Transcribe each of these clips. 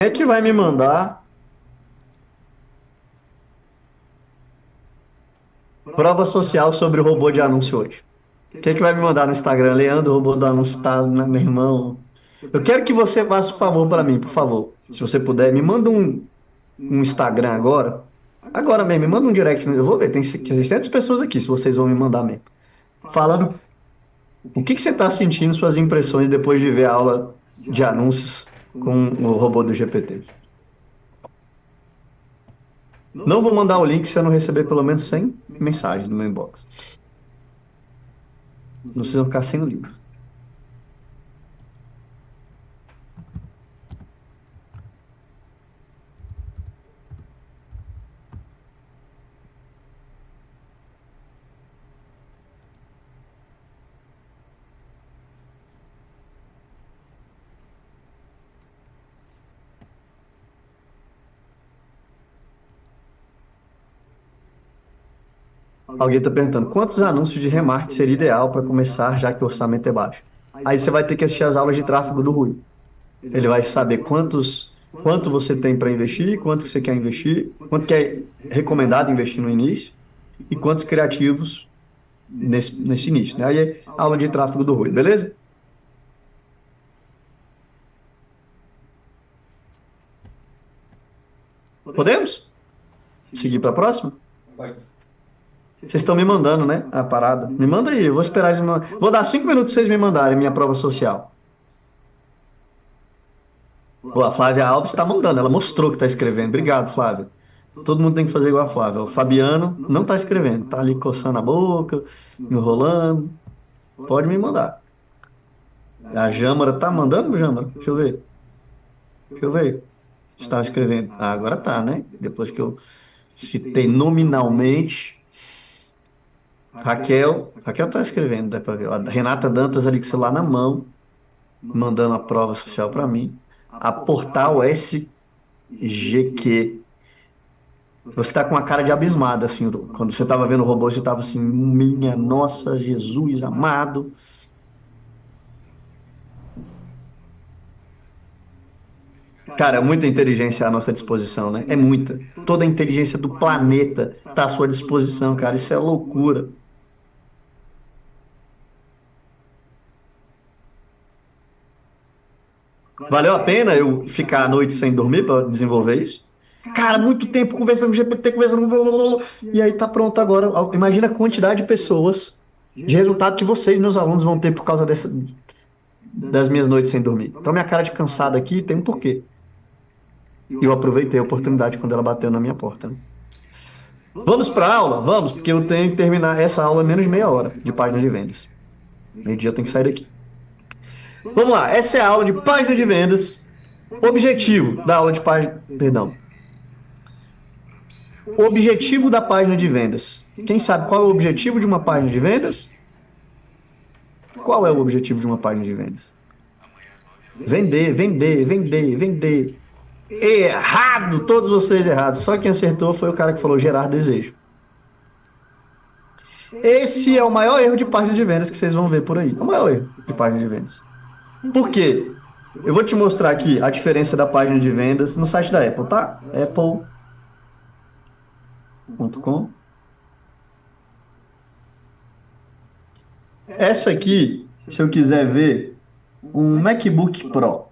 É que vai me mandar prova social sobre o robô de anúncio hoje. Quem é que vai me mandar no Instagram? Leandro, o robô do anúncio tá, né, meu irmão. Eu quero que você faça um favor para mim, por favor. Se você puder, me manda um Instagram agora. Agora mesmo, me manda um direct. Eu vou ver, tem 600 pessoas aqui, se vocês vão me mandar mesmo. Falando o que que você está sentindo, suas impressões depois de ver a aula de anúncios com o robô do GPT. Não vou mandar o link se eu não receber pelo menos 100 mensagens no meu inbox. Não vocês vão ficar sem o livro. Alguém está perguntando, quantos anúncios de remarketing seria ideal para começar, já que o orçamento é baixo? Aí você vai ter que assistir as aulas de tráfego do Rui. Ele vai saber quanto você tem para investir, quanto que você quer investir, quanto que é recomendado investir no início e quantos criativos nesse início, né? Aí é aula de tráfego do Rui, beleza? Podemos? Seguir para a próxima? Vocês estão me mandando, né? A parada. Me manda aí, eu vou esperar eles me mandar. Vou dar 5 minutos para vocês me mandarem minha prova social. Pô, a Flávia Alves está mandando, ela mostrou que está escrevendo. Obrigado, Flávia. Todo mundo tem que fazer igual a Flávia. O Fabiano não está escrevendo, tá ali coçando a boca, enrolando. Pode me mandar. A Jâmara tá mandando, Jâmara? Deixa eu ver. Deixa eu ver. Estava escrevendo. Ah, agora tá, né? Depois que eu citei nominalmente. Raquel tá escrevendo, dá pra ver. A Renata Dantas ali com o celular na mão, mandando a prova social para mim. A Portal SGQ. Você tá com uma cara de abismado, assim, quando você tava vendo o robô, você tava assim, minha nossa, Jesus amado. Cara, é muita inteligência à nossa disposição, né? É muita. Toda a inteligência do planeta tá à sua disposição, cara. Isso é loucura. Valeu a pena eu ficar a noite sem dormir para desenvolver isso? Cara, muito tempo conversando com o GPT, conversando com... blá, blá, blá, blá. E aí tá pronto agora. Imagina a quantidade de pessoas, de resultado que vocês, meus alunos, vão ter por causa das minhas noites sem dormir. Então minha cara de cansado aqui tem um porquê. E eu aproveitei a oportunidade quando ela bateu na minha porta, né? Vamos para a aula? Vamos, porque eu tenho que terminar essa aula em menos de meia hora de página de vendas. Meio-dia eu tenho que sair daqui. Vamos lá, essa é a aula de página de vendas. Objetivo da aula de página. Perdão. Objetivo da página de vendas. Quem sabe qual é o objetivo de uma página de vendas? Qual é o objetivo de uma página de vendas? Vender, vender, vender, vender. Errado! Todos vocês errados. Só quem acertou foi o cara que falou gerar desejo. Esse é o maior erro de página de vendas que vocês vão ver por aí. É o maior erro de página de vendas. Por quê? Eu vou te mostrar aqui a diferença da página de vendas no site da Apple, tá? Apple.com. Essa aqui, se eu quiser ver um MacBook Pro.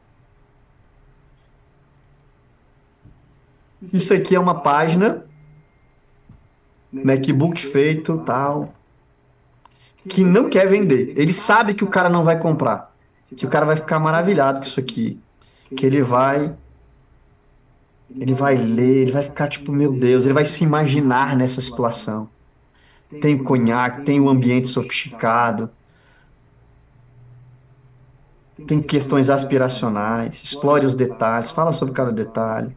Isso aqui é uma página, MacBook feito, tal, que não quer vender. Ele sabe que o cara não vai comprar, que o cara vai ficar maravilhado com isso aqui, que ele vai ler, ele vai ficar tipo, meu Deus, ele vai se imaginar nessa situação. Tem o conhaque, tem o ambiente sofisticado, tem questões aspiracionais, explore os detalhes, fala sobre cada detalhe,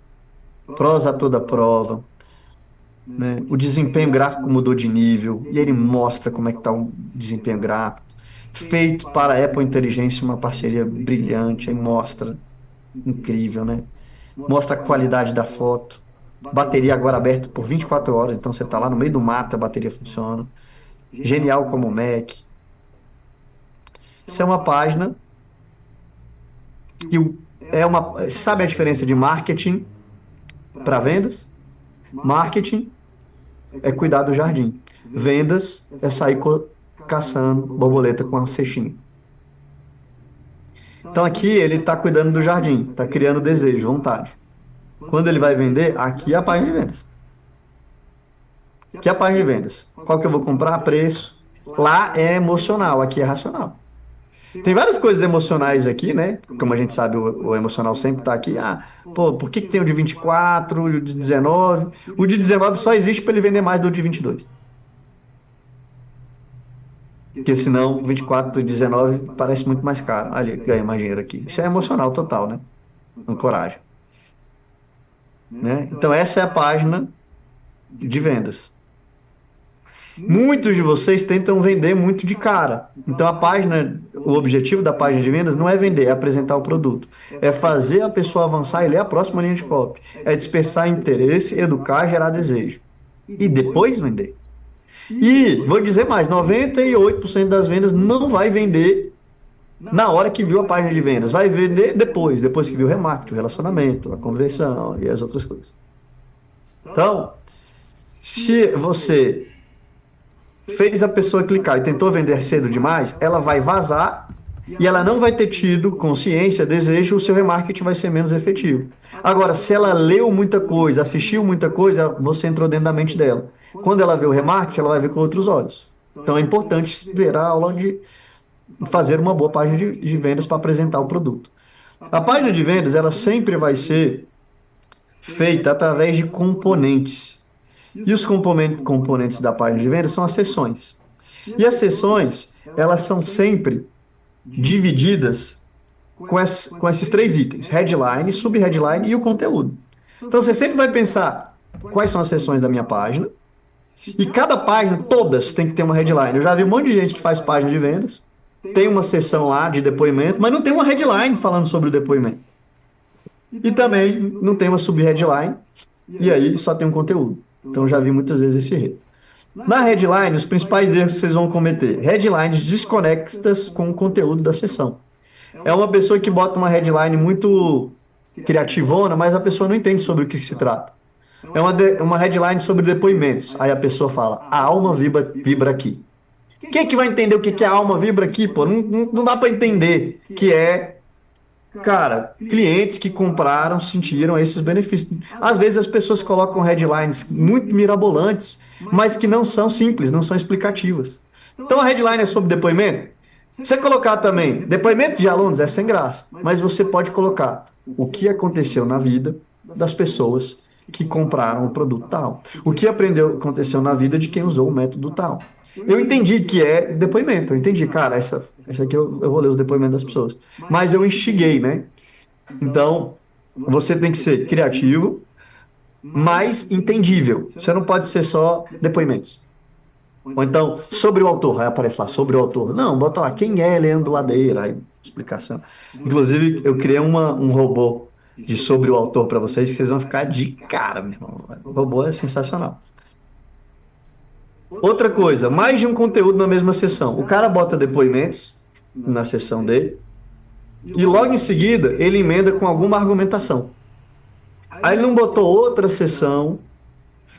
prosa toda prova, né? O desempenho gráfico mudou de nível e ele mostra como é que está o desempenho gráfico. Feito para a Apple Inteligência, uma parceria brilhante, aí mostra, incrível, né? Mostra a qualidade da foto. Bateria agora aberta por 24 horas, então você está lá no meio do mato, a bateria funciona. Genial como o Mac. Isso é uma página que Sabe a diferença de marketing para vendas? Marketing é cuidar do jardim. Vendas é sair caçando borboleta com a cestinha. Então aqui ele está cuidando do jardim, está criando desejo, vontade. Quando ele vai vender, aqui é a página de vendas. Aqui é a página de vendas. Qual que eu vou comprar? Preço. Lá é emocional, aqui é racional. Tem várias coisas emocionais aqui, né? Como a gente sabe, o emocional sempre está aqui. Ah, pô, por que tem o de 24 e o de 19? O de 19 só existe para ele vender mais do de 22. Porque senão 24 e 19 parece muito mais caro. Ali, ganha mais dinheiro aqui. Isso é emocional total, né? Ancoragem. Né? Então essa é a página de vendas. Muitos de vocês tentam vender muito de cara. Então o objetivo da página de vendas não é vender, é apresentar o produto. É fazer a pessoa avançar e ler a próxima linha de copy. É dispersar interesse, educar, gerar desejo. E depois vender. E vou dizer mais, 98% das vendas não vai vender na hora que viu a página de vendas. Vai vender depois que viu o remarketing, o relacionamento, a conversão e as outras coisas. Então, se você fez a pessoa clicar e tentou vender cedo demais, ela vai vazar e ela não vai ter tido consciência, desejo, o seu remarketing vai ser menos efetivo. Agora, se ela leu muita coisa, assistiu muita coisa, você entrou dentro da mente dela. Quando ela vê o remarketing, ela vai ver com outros olhos. Então é importante ver a aula de fazer uma boa página de vendas para apresentar o produto. A página de vendas, ela sempre vai ser feita através de componentes. E os componentes da página de vendas são as seções. E as seções, elas são sempre divididas com esses três itens: headline, subheadline e o conteúdo. Então você sempre vai pensar quais são as seções da minha página. E cada página, todas, tem que ter uma headline. Eu já vi um monte de gente que faz página de vendas, tem uma seção lá de depoimento, mas não tem uma headline falando sobre o depoimento. E também não tem uma subheadline, e aí só tem um conteúdo. Então já vi muitas vezes esse erro. Na headline, os principais erros que vocês vão cometer: headlines desconectas com o conteúdo da sessão. É uma pessoa que bota uma headline muito criativona, mas a pessoa não entende sobre o que se trata. É uma headline sobre depoimentos. Aí a pessoa fala: a alma vibra aqui. Quem é que vai entender o que é a alma vibra aqui, pô? Não dá para entender que é, cara, clientes que compraram sentiram esses benefícios. Às vezes as pessoas colocam headlines muito mirabolantes, mas que não são simples, não são explicativas. Então a headline é sobre depoimento. Você colocar também depoimento de alunos é sem graça, mas você pode colocar o que aconteceu na vida das pessoas que compraram o produto tal. O que aconteceu na vida de quem usou o método tal. Eu entendi que é depoimento. Eu entendi, cara, essa aqui eu vou ler os depoimentos das pessoas. Mas eu instiguei, né? Então, você tem que ser criativo, mas entendível. Você não pode ser só depoimentos. Ou então, sobre o autor. Aí aparece lá, sobre o autor. Não, bota lá, quem é Leandro Ladeira? Aí, explicação. Inclusive, eu criei um robô de sobre o autor para vocês, que vocês vão ficar de cara, meu irmão. O robô é sensacional. Outra coisa, mais de um conteúdo na mesma sessão. O cara bota depoimentos na sessão dele e logo em seguida ele emenda com alguma argumentação. Aí ele não botou outra sessão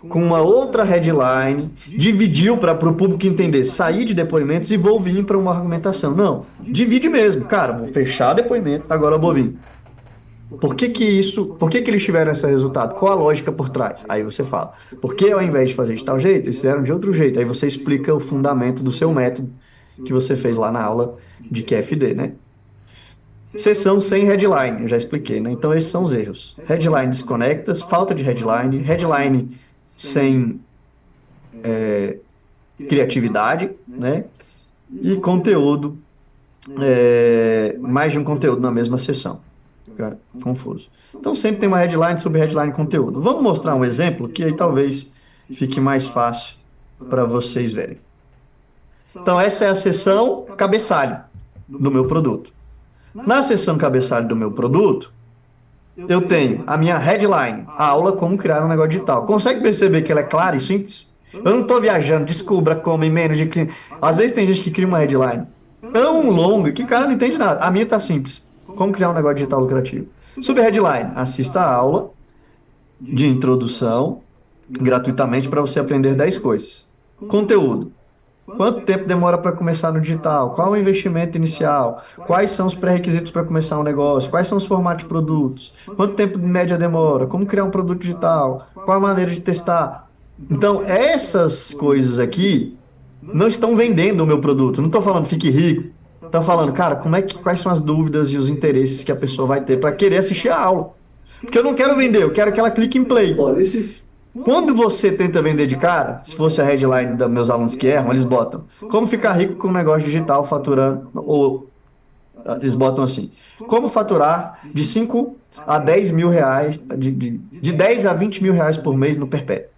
com uma outra headline, dividiu para o público entender, sair de depoimentos e vou vir para uma argumentação. Não, divide mesmo. Cara, vou fechar depoimento, agora eu vou vir. Por que eles tiveram esse resultado? Qual a lógica por trás? Aí você fala, porque ao invés de fazer de tal jeito, eles fizeram de outro jeito. Aí você explica o fundamento do seu método que você fez lá na aula de QFD, né? Sessão sem headline, eu já expliquei, né? Então esses são os erros. Headline desconecta, falta de headline sem criatividade, né? E conteúdo, mais de um conteúdo na mesma sessão. Fica confuso. Então sempre tem uma headline, subheadline, conteúdo. Vamos mostrar um exemplo que aí talvez fique mais fácil para vocês verem. Então essa é a seção cabeçalho do meu produto. Na seção cabeçalho do meu produto, eu tenho a minha headline, a aula como criar um negócio digital. Consegue perceber que ela é clara e simples? Eu não estou viajando, descubra como em menos de... Às vezes tem gente que cria uma headline tão longa que o cara não entende nada. A minha está simples. Como criar um negócio digital lucrativo. Subheadline, assista a aula de introdução gratuitamente para você aprender 10 coisas. Conteúdo. Quanto tempo demora para começar no digital? Qual o investimento inicial? Quais são os pré-requisitos para começar um negócio? Quais são os formatos de produtos? Quanto tempo de média demora? Como criar um produto digital? Qual a maneira de testar? Então, essas coisas aqui não estão vendendo o meu produto. Não estou falando fique rico. Estão falando, cara, quais são as dúvidas e os interesses que a pessoa vai ter para querer assistir a aula? Porque eu não quero vender, eu quero que ela clique em play. Quando você tenta vender de cara, se fosse a headline dos meus alunos que erram, eles botam como ficar rico com um negócio digital faturando, ou eles botam assim, como faturar de 5 a 10 mil reais, de 10 a 20 mil reais por mês no Perpétuo.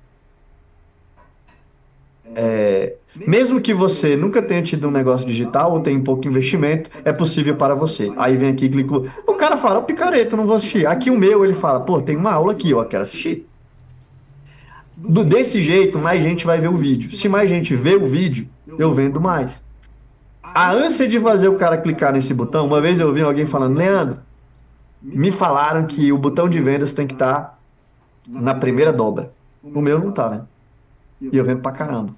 Mesmo que você nunca tenha tido um negócio digital ou tenha pouco investimento, é possível para você. Aí vem aqui, clica. O cara fala, picareta, não vou assistir. Aqui o meu, ele fala, pô, tem uma aula aqui, ó, quero assistir. Desse jeito, mais gente vai ver o vídeo. Se mais gente vê o vídeo, eu vendo mais. A ânsia de fazer o cara clicar nesse botão, uma vez eu ouvi alguém falando, Leandro, me falaram que o botão de vendas tem que estar na primeira dobra. O meu não tá, né? E eu vendo pra caramba.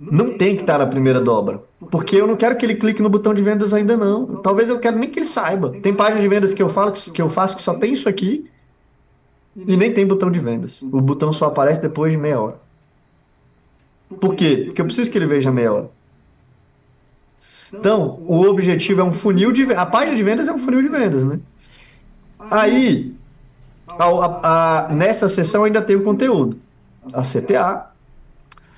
Não tem que estar na primeira dobra. Porque eu não quero que ele clique no botão de vendas ainda não. Talvez eu quero nem que ele saiba. Tem página de vendas que eu faço que só tem isso aqui e nem tem botão de vendas. O botão só aparece depois de meia hora. Por quê? Porque eu preciso que ele veja meia hora. Então, o objetivo é um funil de vendas. A página de vendas é um funil de vendas, né? Aí, nessa sessão ainda tem o conteúdo. A CTA,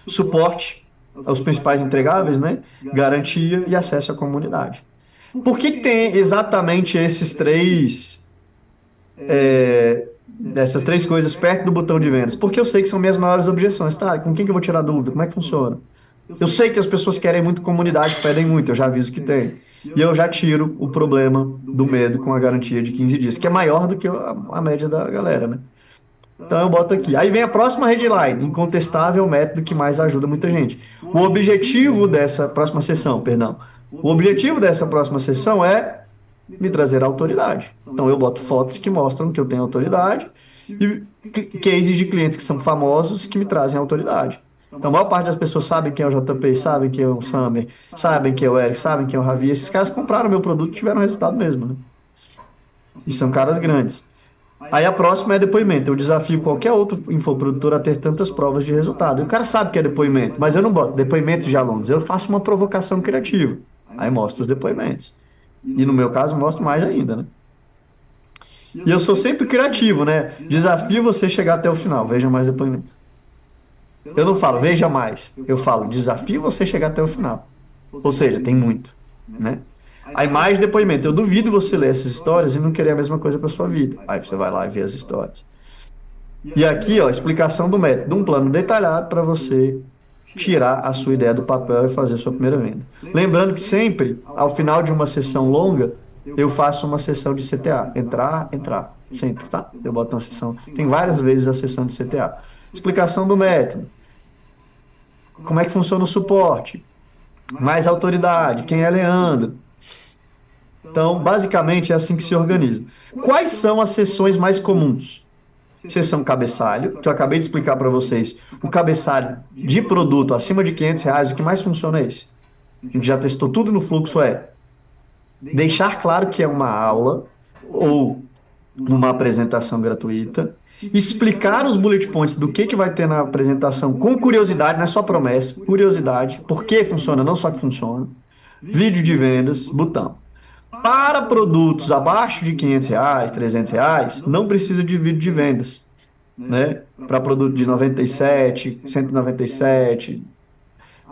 suporte aos principais entregáveis, né? Garantia e acesso à comunidade. Por que tem exatamente essas três coisas perto do botão de vendas? Porque eu sei que são minhas maiores objeções. Tá, com quem que eu vou tirar dúvida? Como é que funciona? Eu sei que as pessoas querem muito comunidade, pedem muito, eu já aviso que tem. E eu já tiro o problema do medo com a garantia de 15 dias, que é maior do que a média da galera, né? Então eu boto aqui. Aí vem a próxima headline, incontestável método que mais ajuda muita gente. O objetivo dessa próxima sessão, perdão. O objetivo dessa próxima sessão é me trazer autoridade. Então eu boto fotos que mostram que eu tenho autoridade e cases de clientes que são famosos que me trazem autoridade. Então a maior parte das pessoas sabem quem é o JP, sabem quem é o Summer, sabem quem é o Eric, sabem quem é o Ravi. Esses caras compraram meu produto e tiveram resultado mesmo, né? E são caras grandes. Aí a próxima é depoimento. Eu desafio qualquer outro infoprodutor a ter tantas provas de resultado. E o cara sabe que é depoimento, mas eu não boto depoimentos de alunos. Eu faço uma provocação criativa. Aí mostro os depoimentos. E no meu caso, mostro mais ainda, né? E eu sou sempre criativo, né? Desafio você chegar até o final. Veja mais depoimentos. Eu não falo, veja mais. Eu falo, desafio você chegar até o final. Ou seja, tem muito, né? Aí mais depoimento. Eu duvido você ler essas histórias e não querer a mesma coisa para sua vida. Aí você vai lá e vê as histórias. E aqui, ó, explicação do método, um plano detalhado para você tirar a sua ideia do papel e fazer a sua primeira venda. Lembrando que sempre, ao final de uma sessão longa, eu faço uma sessão de CTA. Entrar, entrar. Sempre, tá? Eu boto uma sessão. Tem várias vezes a sessão de CTA. Explicação do método. Como é que funciona o suporte? Mais autoridade. Quem é Leandro? Então, basicamente, é assim que se organiza. Quais são as sessões mais comuns? Sessão cabeçalho, que eu acabei de explicar para vocês. O cabeçalho de produto acima de R$ 500, o que mais funciona é esse. A gente já testou tudo no fluxo, deixar claro que é uma aula ou uma apresentação gratuita, explicar os bullet points do que vai ter na apresentação com curiosidade, não é só promessa, curiosidade, por que funciona, não só que funciona, vídeo de vendas, botão. Para produtos abaixo de R$ 500, R$ 300, não precisa de vídeo de vendas, né? Para produto de 97, 197,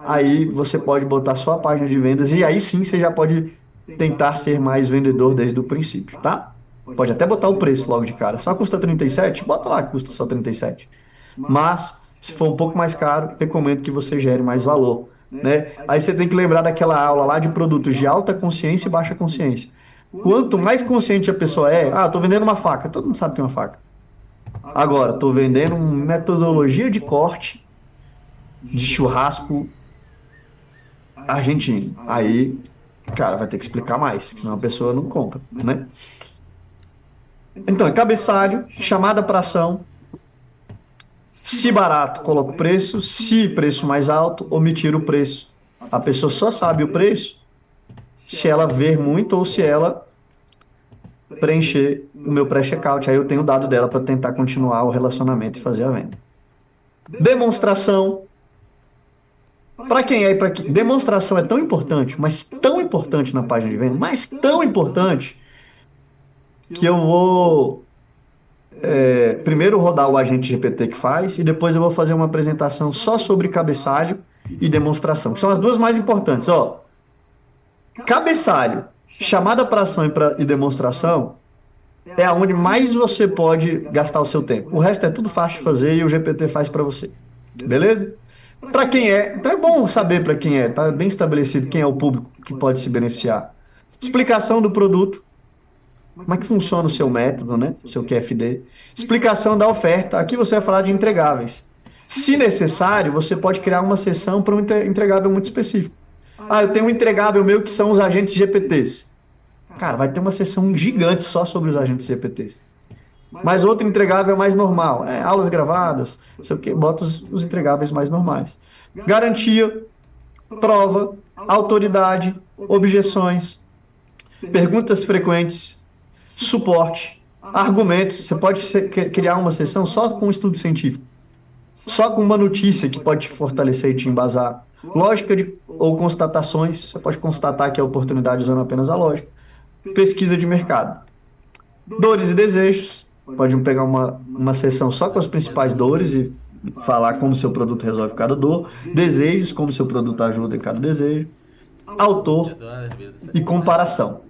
aí você pode botar só a página de vendas e aí sim você já pode tentar ser mais vendedor desde o princípio, tá? Pode até botar o preço logo de cara. Só custa 37? Bota lá que custa só 37. Mas, se for um pouco mais caro, recomendo que você gere mais valor, né? Aí você tem que lembrar daquela aula lá de produtos de alta consciência e baixa consciência. Quanto mais consciente a pessoa é, estou vendendo uma faca, todo mundo sabe que é uma faca. Agora, estou vendendo uma metodologia de corte de churrasco argentino. Aí, cara, vai ter que explicar mais, senão a pessoa não compra, né? Então, é cabeçalho, chamada para ação. Se barato, coloca o preço. Se preço mais alto, omitir o preço. A pessoa só sabe o preço se ela ver muito ou se ela preencher o meu pré-checkout. Aí eu tenho o dado dela para tentar continuar o relacionamento e fazer a venda. Demonstração. Para quem é e para quem. Demonstração é tão importante, mas tão importante na página de venda, mas tão importante que eu vou primeiro rodar o agente GPT que faz e depois eu vou fazer uma apresentação só sobre cabeçalho e demonstração, que são as duas mais importantes. Ó, cabeçalho, chamada para ação e demonstração é aonde mais você pode gastar o seu tempo. O resto é tudo fácil de fazer e o GPT faz para você. Beleza? Para quem é, então é bom saber para quem é, tá bem estabelecido quem é o público que pode se beneficiar. Explicação do produto, como é que funciona o seu método, né? O seu QFD. Explicação da oferta. Aqui você vai falar de entregáveis. Se necessário, você pode criar uma seção para um entregável muito específico. Ah, eu tenho um entregável meu que são os agentes GPTs. Cara, vai ter uma seção gigante só sobre os agentes GPTs. Mas outro entregável é mais normal. Aulas gravadas, não sei o quê, bota os entregáveis mais normais. Garantia, prova, autoridade, objeções, perguntas frequentes, suporte, argumentos. Você pode criar uma sessão só com estudo científico, só com uma notícia que pode te fortalecer e te embasar. Lógica ou constatações. Você pode constatar que é oportunidade usando apenas a lógica. Pesquisa de mercado. Dores e desejos. Pode pegar uma sessão só com as principais dores e falar como seu produto resolve cada dor. Desejos, como seu produto ajuda em cada desejo. Autor e comparação.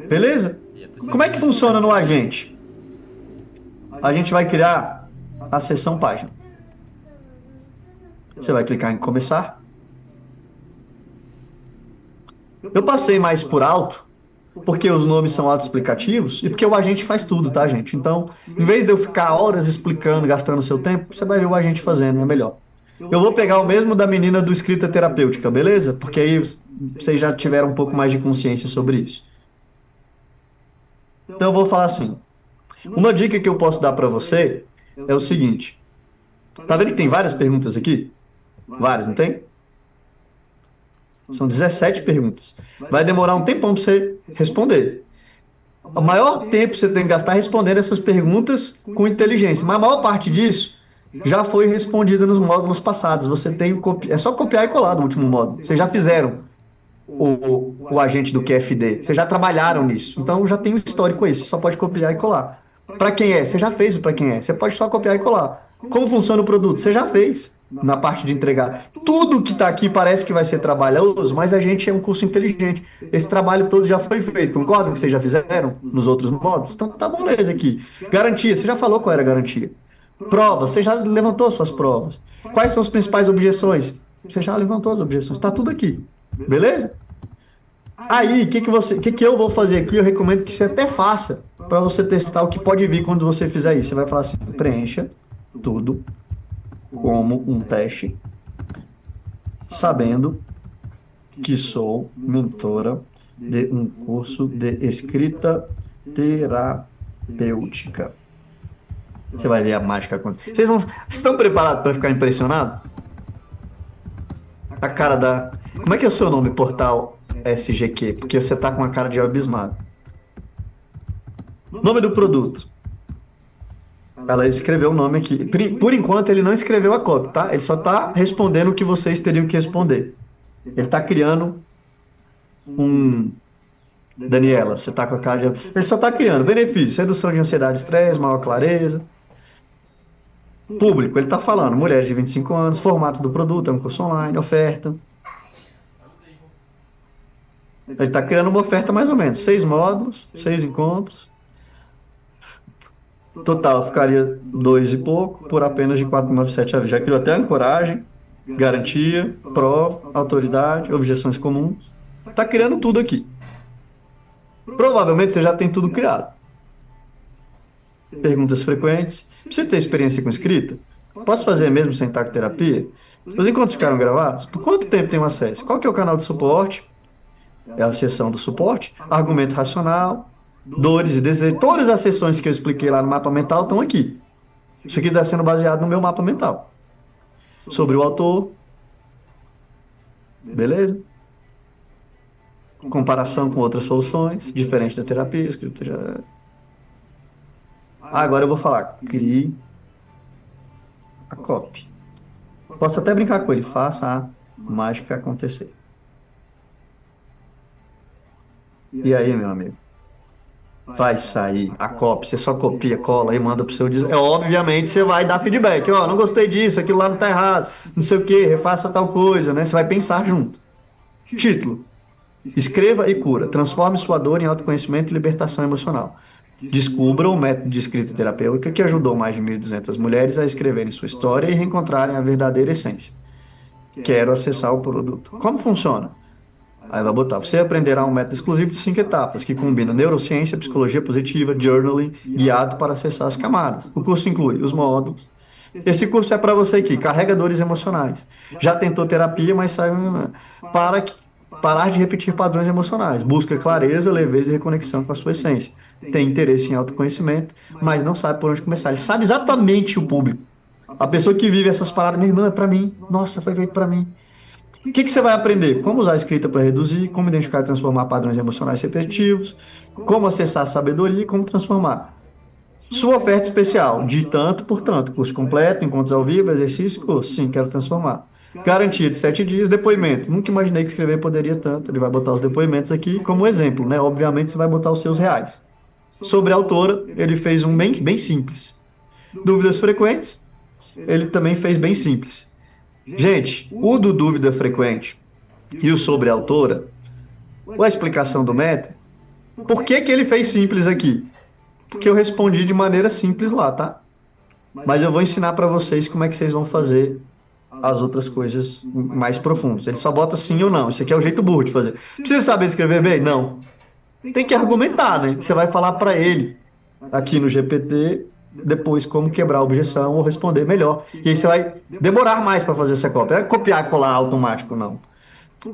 Beleza? Como é que funciona no agente? A gente vai criar a seção página. Você vai clicar em começar. Eu passei mais por alto, porque os nomes são autoexplicativos e porque o agente faz tudo, tá, gente? Então, em vez de eu ficar horas explicando, gastando seu tempo, você vai ver o agente fazendo, é melhor. Eu vou pegar o mesmo da menina do escrita terapêutica, beleza? Porque aí vocês já tiveram um pouco mais de consciência sobre isso. Então, eu vou falar assim. Uma dica que eu posso dar para você é o seguinte. Tá vendo que tem várias perguntas aqui? Várias, não tem? São 17 perguntas. Vai demorar um tempão para você responder. O maior tempo você tem que gastar respondendo essas perguntas com inteligência. Mas a maior parte disso já foi respondida nos módulos passados. Você tem é só copiar e colar do último módulo. Vocês já fizeram o agente do QFD. Vocês já trabalharam nisso. Então já tem um histórico aí. Você só pode copiar e colar. Para quem é? Você já fez o para quem é. Você pode só copiar e colar. Como funciona o produto? Você já fez na parte de entregar. Tudo que está aqui parece que vai ser trabalhoso, mas a gente é um curso inteligente. Esse trabalho todo já foi feito. Concordam que vocês já fizeram nos outros módulos? Então tá beleza aqui. Garantia, você já falou qual era a garantia. Provas, você já levantou suas provas. Quais são as principais objeções? Você já levantou as objeções. Está tudo aqui. Beleza? Aí, o que eu vou fazer aqui? Eu recomendo que você até faça para você testar o que pode vir quando você fizer isso. Você vai falar assim: preencha tudo como um teste, sabendo que sou mentora de um curso de escrita terapêutica. Você vai ver a mágica acontecer. Vocês estão preparados para ficar impressionados? A cara da. Como é que é o seu nome, portal SGQ? Porque você tá com a cara de abismado. Nome do produto. Ela escreveu o nome aqui. Por enquanto, ele não escreveu a cópia, tá? Ele só tá respondendo o que vocês teriam que responder. Ele tá criando um. Daniela, você tá com a cara de. Ele só tá criando benefícios, redução de ansiedade e estresse, maior clareza. Público, ele tá falando, mulheres de 25 anos, formato do produto, é um curso online, oferta. Ele tá criando uma oferta mais ou menos, 6 módulos, 6 encontros. Total, ficaria 2 e pouco, por apenas de 497 a vez. Já criou até ancoragem, garantia, prova, autoridade, objeções comuns. Tá criando tudo aqui. Provavelmente você já tem tudo criado. Perguntas frequentes. Precisa ter experiência com escrita? Posso fazer mesmo sem tacoterapia? Os encontros ficaram gravados? Por quanto tempo tem acesso? Qual que é o canal de suporte? É a seção do suporte. Argumento racional. Dores e desejos. Todas as sessões que eu expliquei lá no mapa mental estão aqui. Isso aqui está sendo baseado no meu mapa mental. Sobre o autor. Beleza? Comparação com outras soluções, diferente da terapia. Agora eu vou falar. Crie a copy. Posso até brincar com ele. Faça a mágica acontecer. E aí, meu amigo? Vai sair a cópia, você só copia, cola e manda pro seu disco. Obviamente você vai dar feedback, ó, não gostei disso, aquilo lá não tá errado, não sei o que, refaça tal coisa, né? Você vai pensar junto. Título: Escreva e cura. Transforme sua dor em autoconhecimento e libertação emocional. Descubra o método de escrita terapêutica que ajudou mais de 1.200 mulheres a escreverem sua história e reencontrarem a verdadeira essência. Quero acessar o produto. Como funciona? Aí vai botar, você aprenderá um método exclusivo de 5 etapas, que combina neurociência, psicologia positiva, journaling, guiado para acessar as camadas. O curso inclui os módulos. Esse curso é para você aqui, carregadores emocionais. Já tentou terapia, mas saiu para parar de repetir padrões emocionais. Busca clareza, leveza e reconexão com a sua essência. Tem interesse em autoconhecimento, mas não sabe por onde começar. Ele sabe exatamente o público. A pessoa que vive essas paradas, minha irmã, é para mim. Nossa, foi feito para mim. O que você vai aprender? Como usar a escrita para reduzir, como identificar e transformar padrões emocionais repetitivos, como acessar a sabedoria e como transformar. Sua oferta especial, de tanto por tanto, curso completo, encontros ao vivo, exercício, curso. Sim, quero transformar. Garantia de 7 dias, depoimento. Nunca imaginei que escrever poderia tanto. Ele vai botar os depoimentos aqui como exemplo, né? Obviamente você vai botar os seus reais. Sobre a autora, ele fez um bem simples. Dúvidas frequentes, ele também fez bem simples. Gente, o do dúvida frequente e o sobre a autora, a explicação do método, por que que ele fez simples aqui? Porque eu respondi de maneira simples lá, tá? Mas eu vou ensinar para vocês como é que vocês vão fazer as outras coisas mais profundas. Ele só bota sim ou não. Isso aqui é o jeito burro de fazer. Precisa saber escrever bem? Não. Tem que argumentar, né? Você vai falar para ele aqui no GPT depois como quebrar a objeção ou responder melhor. E aí você vai demorar mais para fazer essa cópia. Não é copiar e colar automático, não.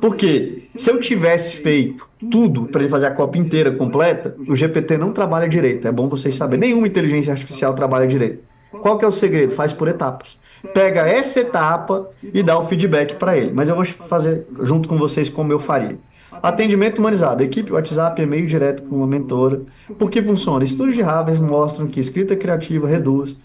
Porque se eu tivesse feito tudo para ele fazer a cópia inteira completa, o GPT não trabalha direito. É bom vocês saberem. Nenhuma inteligência artificial trabalha direito. Qual que é o segredo? Faz por etapas. Pega essa etapa e dá o feedback para ele. Mas eu vou fazer junto com vocês como eu faria. Atendimento humanizado. Equipe WhatsApp, e-mail direto com uma mentora. Por que funciona? Estudos de Harvard mostram que escrita criativa reduz.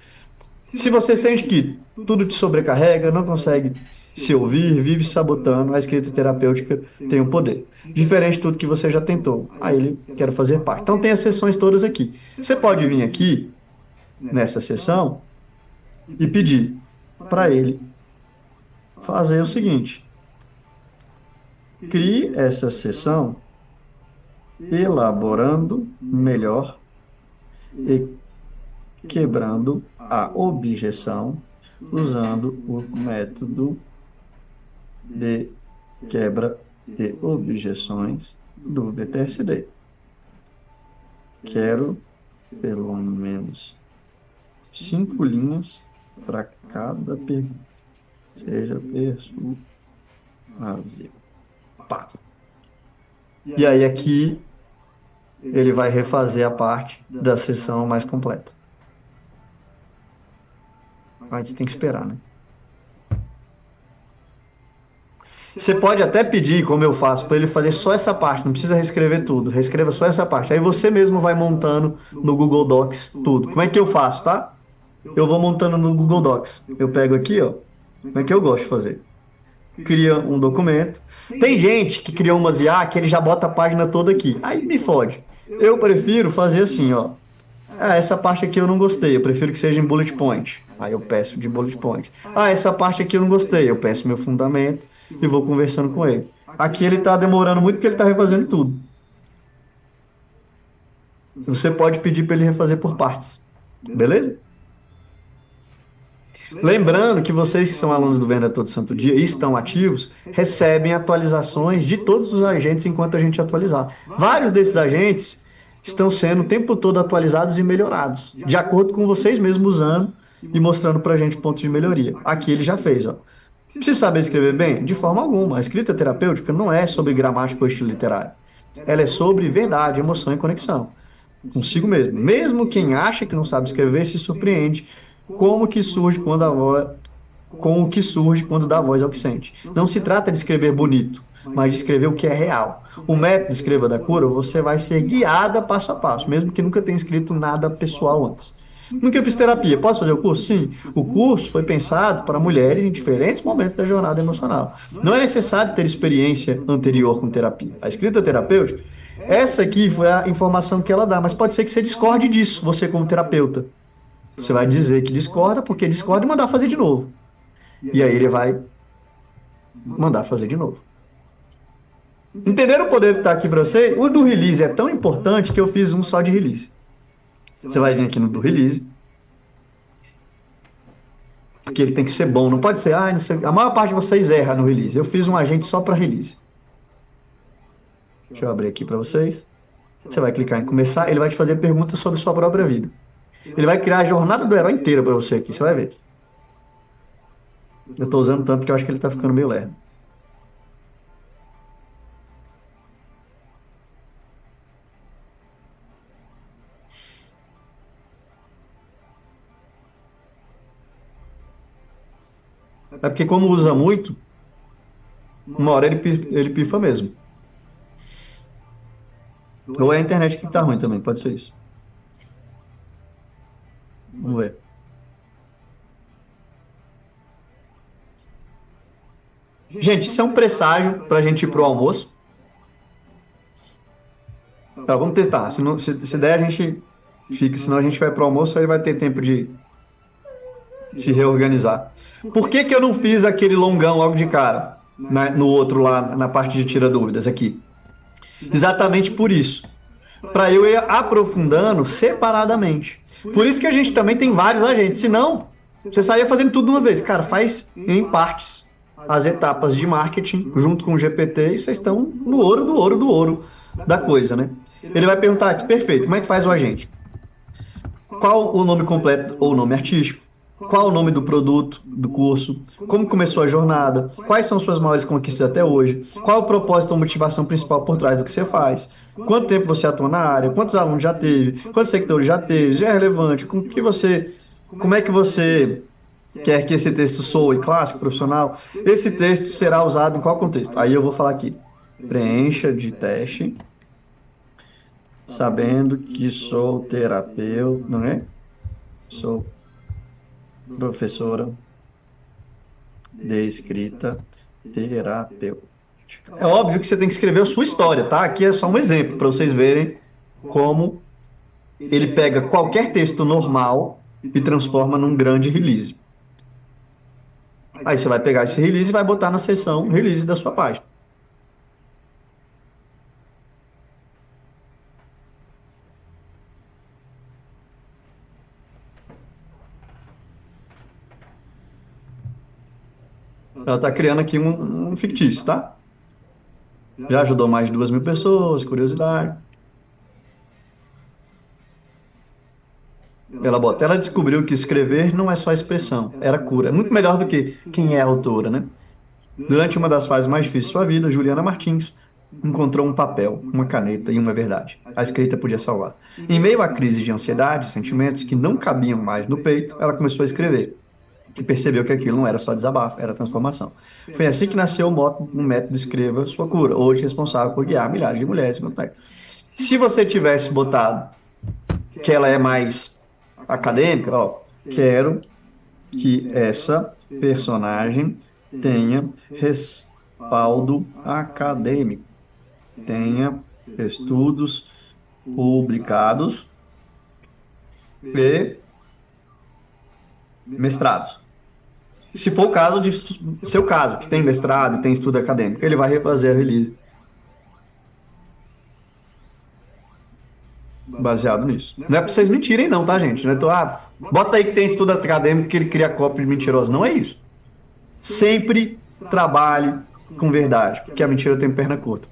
Se você sente que tudo te sobrecarrega, não consegue se ouvir, vive sabotando, a escrita terapêutica tem o poder. Diferente de tudo que você já tentou. Aí ele quer fazer parte. Então tem as sessões todas aqui. Você pode vir aqui, nessa sessão, e pedir para ele fazer o seguinte. Crie essa sessão elaborando melhor e quebrando a objeção usando o método de quebra de objeções do BTSD. Quero pelo menos 5 linhas para cada pergunta. Seja persuasivo. Pá. E aí aqui ele vai refazer a parte da sessão mais completa. Aqui tem que esperar, né? Você pode até pedir, como eu faço, para ele fazer só essa parte, não precisa reescrever tudo, reescreva só essa parte. Aí você mesmo vai montando no Google Docs tudo. Como é que eu faço, tá? Eu vou montando no Google Docs. Eu pego aqui, ó, como é que eu gosto de fazer. Cria um documento. Tem gente que cria umas IA que ele já bota a página toda aqui. Aí me fode. Eu prefiro fazer assim, ó. Ah, essa parte aqui eu não gostei, eu prefiro que seja em bullet point. Aí eu peço de bullet point. Ah, essa parte aqui eu não gostei, eu peço meu fundamento e vou conversando com ele. Aqui ele está demorando muito porque ele está refazendo tudo. Você pode pedir para ele refazer por partes. Beleza? Lembrando que vocês que são alunos do Venda Todo Santo Dia e estão ativos, recebem atualizações de todos os agentes enquanto a gente atualizar. Vários desses agentes estão sendo o tempo todo atualizados e melhorados, de acordo com vocês mesmos usando e mostrando para a gente pontos de melhoria. Aqui ele já fez, ó. Precisa saber escrever bem? De forma alguma. A escrita terapêutica não é sobre gramática ou estilo literário. Ela é sobre verdade, emoção e conexão. consigo mesmo. Mesmo quem acha que não sabe escrever se surpreende como que surge quando a voz, com o que surge quando dá voz ao que sente. Não se trata de escrever bonito, mas de escrever o que é real. O método Escreva da Cura, você vai ser guiada passo a passo, mesmo que nunca tenha escrito nada pessoal antes. Nunca fiz terapia. Posso fazer o curso? Sim. O curso foi pensado para mulheres em diferentes momentos da jornada emocional. Não é necessário ter experiência anterior com terapia. A escrita terapêutica, essa aqui foi a informação que ela dá, mas pode ser que você discorde disso, você como terapeuta. Você vai dizer que discorda, porque discorda e mandar fazer de novo. E aí ele vai mandar fazer de novo. Entenderam o poder que está aqui para você? O do release é tão importante que eu fiz um só de release. Você vai vir aqui no do release, porque ele tem que ser bom, não pode ser, não sei, a maior parte de vocês erra no release. Eu fiz um agente só para release. Deixa eu abrir aqui para vocês. Você vai clicar em começar, ele vai te fazer perguntas sobre sua própria vida. Ele vai criar a jornada do herói inteira para você aqui, você vai ver. Eu estou usando tanto que eu acho que ele está ficando meio lerdo. É porque como usa muito, uma hora ele pifa mesmo. Ou é a internet que tá ruim também, pode ser isso. Vamos ver. Gente, isso é um presságio para a gente ir pro almoço. Tá, vamos tentar. Se, não, se der, a gente fica. Senão a gente vai pro almoço, aí vai ter tempo de se reorganizar. Por que que eu não fiz aquele longão logo de cara? No outro lá, na parte de tira dúvidas aqui. Exatamente por isso. Para eu ir aprofundando separadamente. Por isso que a gente também tem vários agentes. Senão, você saía fazendo tudo de uma vez. Cara, faz em partes as etapas de marketing junto com o GPT e vocês estão no ouro do ouro do ouro da coisa, né? Ele vai perguntar aqui, perfeito, como é que faz o agente? Qual o nome completo ou o nome artístico? Qual o nome do produto, do curso? Como começou a jornada? Quais são suas maiores conquistas até hoje? Qual o propósito ou motivação principal por trás do que você faz? Quanto tempo você atua na área? Quantos alunos já teve? Quantos seguidores já teve? Já é relevante? Como é que você quer que esse texto soe? Clássico, profissional? Esse texto será usado em qual contexto? Aí eu vou falar aqui. Preencha de teste, sabendo que sou terapeuta, não é? Sou professora de escrita terapêutica. É óbvio que você tem que escrever a sua história, tá? Aqui é só um exemplo para vocês verem como ele pega qualquer texto normal e transforma num grande release. Aí você vai pegar esse release e vai botar na seção release da sua página. Ela está criando aqui um fictício, tá? Já ajudou mais de 2.000 pessoas, curiosidade. Ela descobriu que escrever não é só expressão, era cura. É muito melhor do que quem é a autora, né? Durante uma das fases mais difíceis de sua vida, Juliana Martins encontrou um papel, uma caneta e uma verdade. A escrita podia salvar. Em meio à crise de ansiedade, sentimentos que não cabiam mais no peito, ela começou a escrever. E percebeu que aquilo não era só desabafo, era transformação. Foi assim que nasceu o método Escreva Sua Cura, hoje responsável por guiar milhares de mulheres. Se você tivesse botado que ela é mais acadêmica, ó, quero que essa personagem tenha respaldo acadêmico, tenha estudos publicados e mestrados. Se for o caso de seu caso, que tem mestrado, tem estudo acadêmico, ele vai refazer a release baseado nisso. Não é pra vocês mentirem não, tá, gente? Não é bota aí que tem estudo acadêmico que ele cria cópia de mentiroso. Não é isso. Sempre trabalhe com verdade, porque a mentira tem perna curta.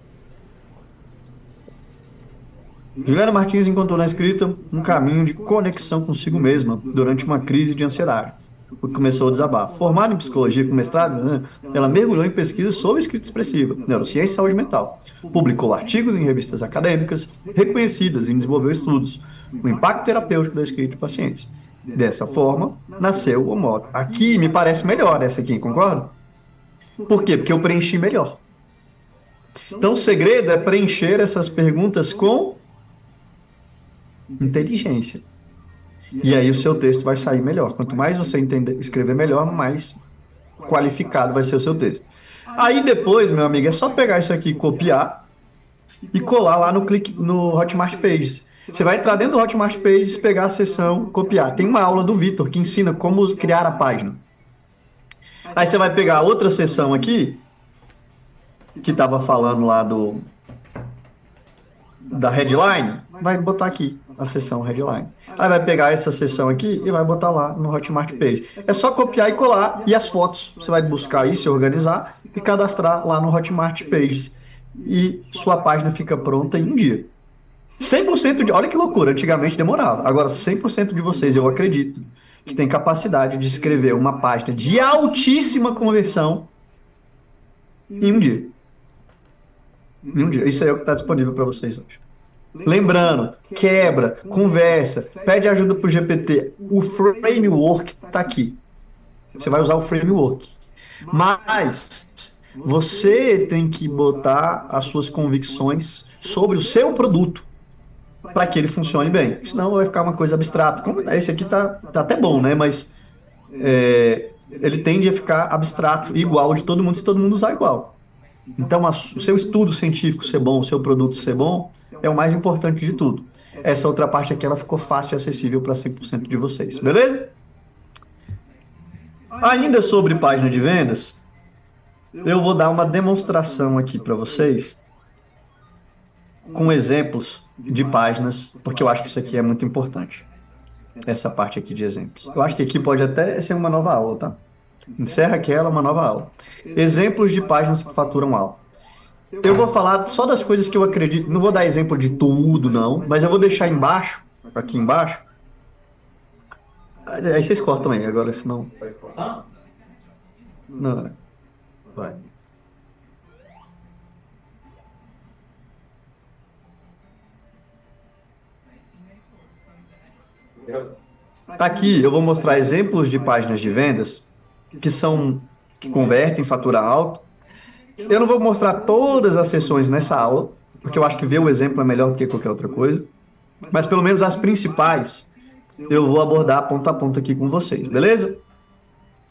Juliana Martins encontrou na escrita um caminho de conexão consigo mesma durante uma crise de ansiedade. começou a desabar. Formada em psicologia com mestrado, né, ela mergulhou em pesquisas sobre escrita expressiva, neurociência e saúde mental. Publicou artigos em revistas acadêmicas reconhecidas e desenvolveu estudos. O impacto terapêutico da escrita em pacientes. Dessa forma, nasceu o modo. Aqui me parece melhor essa aqui, concorda? Por quê? Porque eu preenchi melhor. Então, o segredo é preencher essas perguntas com inteligência. E aí o seu texto vai sair melhor. Quanto mais você entender, escrever melhor, mais qualificado vai ser o seu texto. Aí depois, meu amigo, é só pegar isso aqui, copiar e colar lá no Hotmart Pages. Você vai entrar dentro do Hotmart Pages, pegar a seção, copiar. Tem uma aula do Vitor que ensina como criar a página. Aí você vai pegar outra seção aqui, que estava falando lá da headline, vai botar aqui a seção headline. Aí vai pegar essa seção aqui e vai botar lá no Hotmart Page. É só copiar e colar, e as fotos você vai buscar aí, se organizar e cadastrar lá no Hotmart Pages. E sua página fica pronta em um dia. 100% de... Olha que loucura, antigamente demorava. Agora 100% de vocês, eu acredito, que tem capacidade de escrever uma página de altíssima conversão em um dia. Em um dia. Isso aí é o que está disponível para vocês hoje. Lembrando, quebra, conversa, pede ajuda para o GPT. O framework está aqui. Você vai usar o framework. Mas você tem que botar as suas convicções sobre o seu produto para que ele funcione bem. Senão vai ficar uma coisa abstrata. Como esse aqui tá até bom, né? Mas ele tende a ficar abstrato, igual de todo mundo, se todo mundo usar igual. Então, o seu estudo científico ser bom, o seu produto ser bom, é o mais importante de tudo. Essa outra parte aqui, ela ficou fácil e acessível para 100% de vocês, beleza? Ainda sobre página de vendas, eu vou dar uma demonstração aqui para vocês, com exemplos de páginas, porque eu acho que isso aqui é muito importante. Essa parte aqui de exemplos. Eu acho que aqui pode até ser uma nova aula, tá? Encerra aquela, uma nova aula. Exemplos de páginas que faturam alto. Eu vou falar só das coisas que eu acredito. Não vou dar exemplo de tudo, não. Mas eu vou deixar embaixo, aqui embaixo. Aí vocês cortam aí, agora, senão... Não, vai. Aqui eu vou mostrar exemplos de páginas de vendas que convertem, fatura alto. Eu não vou mostrar todas as sessões nessa aula, porque eu acho que ver o exemplo é melhor do que qualquer outra coisa. Mas pelo menos as principais eu vou abordar ponto a ponto aqui com vocês, beleza?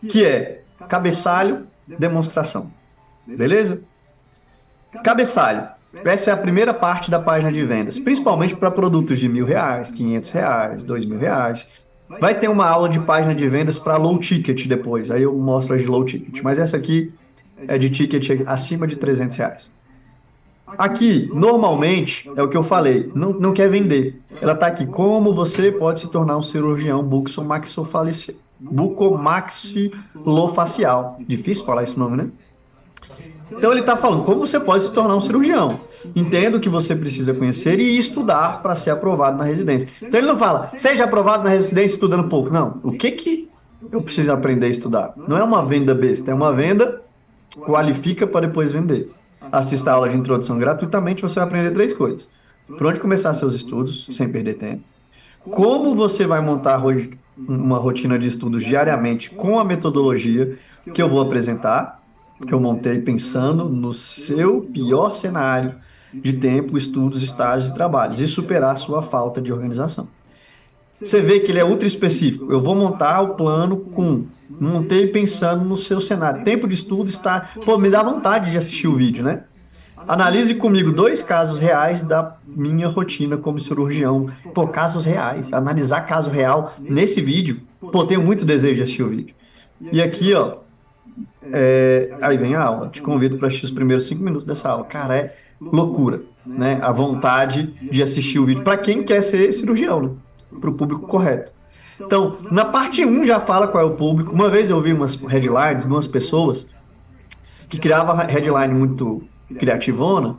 Que é cabeçalho, demonstração. Beleza? Cabeçalho. Essa é a primeira parte da página de vendas, principalmente para produtos de R$ 1.000, R$ 500, R$ 2.000. Vai ter uma aula de página de vendas para low ticket depois, aí eu mostro as de low ticket. Mas essa aqui é de ticket acima de R$ 300. Aqui, normalmente, é o que eu falei, não quer vender. Ela está aqui, como você pode se tornar um cirurgião bucomaxilofacial. Difícil falar esse nome, né? Então ele está falando como você pode se tornar um cirurgião. Entendo que você precisa conhecer e estudar para ser aprovado na residência. Então ele não fala, seja aprovado na residência estudando pouco. Não, o que eu preciso aprender a estudar? Não é uma venda besta, é uma venda que qualifica para depois vender. Assista a aula de introdução gratuitamente, você vai aprender 3 coisas. Por onde começar seus estudos, sem perder tempo. Como você vai montar uma rotina de estudos diariamente com a metodologia que eu vou apresentar, que eu montei pensando no seu pior cenário de tempo, estudos, estágios e trabalhos, e superar a sua falta de organização. Você vê que ele é ultra específico. Eu vou montar o plano montei pensando no seu cenário. Tempo de estudo está... Pô, me dá vontade de assistir o vídeo, né? Analise comigo 2 casos reais da minha rotina como cirurgião. Pô, casos reais. Analisar caso real nesse vídeo. Pô, tenho muito desejo de assistir o vídeo. E aqui, ó, aí vem a aula. Te convido para assistir os primeiros 5 minutos dessa aula. Cara, é loucura, né? A vontade de assistir o vídeo para quem quer ser cirurgião, né? Para o público correto. Então, na parte 1 já fala qual é o público. Uma vez eu vi umas headlines de umas pessoas que criavam headline muito criativona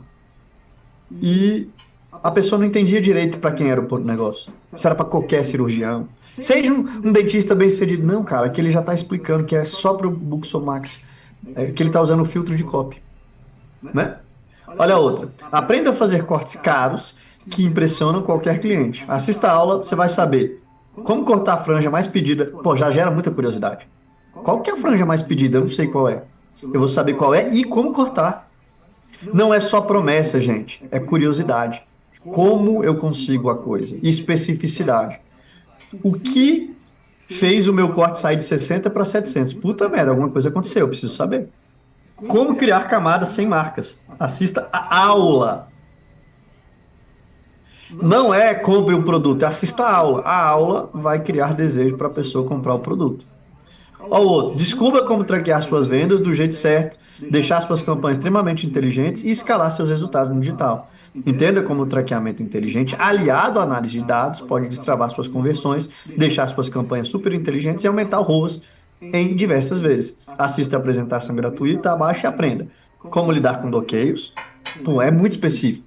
e a pessoa não entendia direito para quem era o negócio. Se era para qualquer cirurgião. Seja um dentista bem-sucedido. Não, cara, que ele já está explicando que é só para o Buxomax, que ele está usando o filtro de copy, né? Olha a outra. Aprenda a fazer cortes caros que impressionam qualquer cliente. Assista a aula, você vai saber como cortar a franja mais pedida. Pô, já gera muita curiosidade. Qual que é a franja mais pedida? Eu não sei qual é. Eu vou saber qual é e como cortar. Não é só promessa, gente. É curiosidade. Como eu consigo a coisa? Especificidade. O que fez o meu corte sair de 60 para 700? Puta merda, alguma coisa aconteceu, eu preciso saber. Como criar camadas sem marcas? Assista a aula. Não é compre o produto, é assista a aula. A aula vai criar desejo para a pessoa comprar o produto. Ó, o outro, descubra como traquear suas vendas do jeito certo, deixar suas campanhas extremamente inteligentes e escalar seus resultados no digital. Entenda como o traqueamento inteligente, aliado à análise de dados, pode destravar suas conversões, deixar suas campanhas super inteligentes e aumentar o ROAS em diversas vezes. Assista a apresentação gratuita, abaixe e aprenda. Como lidar com bloqueios? Pô, é muito específico.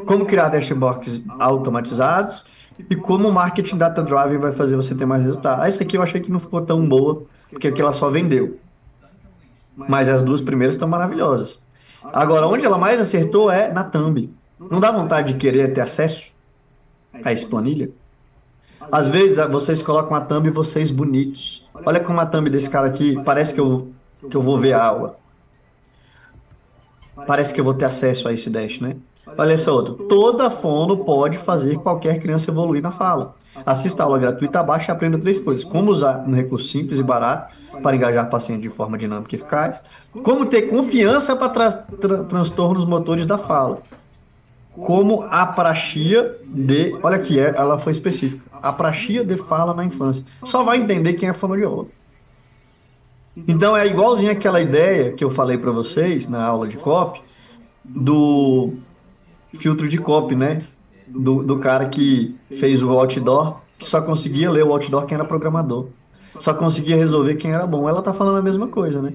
Como criar dashboards automatizados e como o marketing data-driven vai fazer você ter mais resultado. Ah, essa aqui eu achei que não ficou tão boa, porque aqui ela só vendeu. Mas as duas primeiras estão maravilhosas. Agora, onde ela mais acertou é na thumb. Não dá vontade de querer ter acesso a essa planilha? Às vezes, vocês colocam a thumb vocês bonitos. Olha como a thumb desse cara aqui, parece que eu vou ver a aula. Parece que eu vou ter acesso a esse dash, né? Olha essa outra. Toda fono pode fazer qualquer criança evoluir na fala. Assista a aula gratuita abaixo e aprenda três coisas. Como usar um recurso simples e barato para engajar paciente de forma dinâmica e eficaz. Como ter confiança para transtornos motores da fala. Como a praxia de... Olha aqui, ela foi específica. A praxia de fala na infância. Só vai entender quem é fonoaudiólogo. Então é igualzinho aquela ideia que eu falei para vocês na aula de copy, do filtro de copy, né? Do cara que fez o outdoor, que só conseguia ler o outdoor quem era programador. Só conseguia resolver quem era bom. Ela tá falando a mesma coisa, né?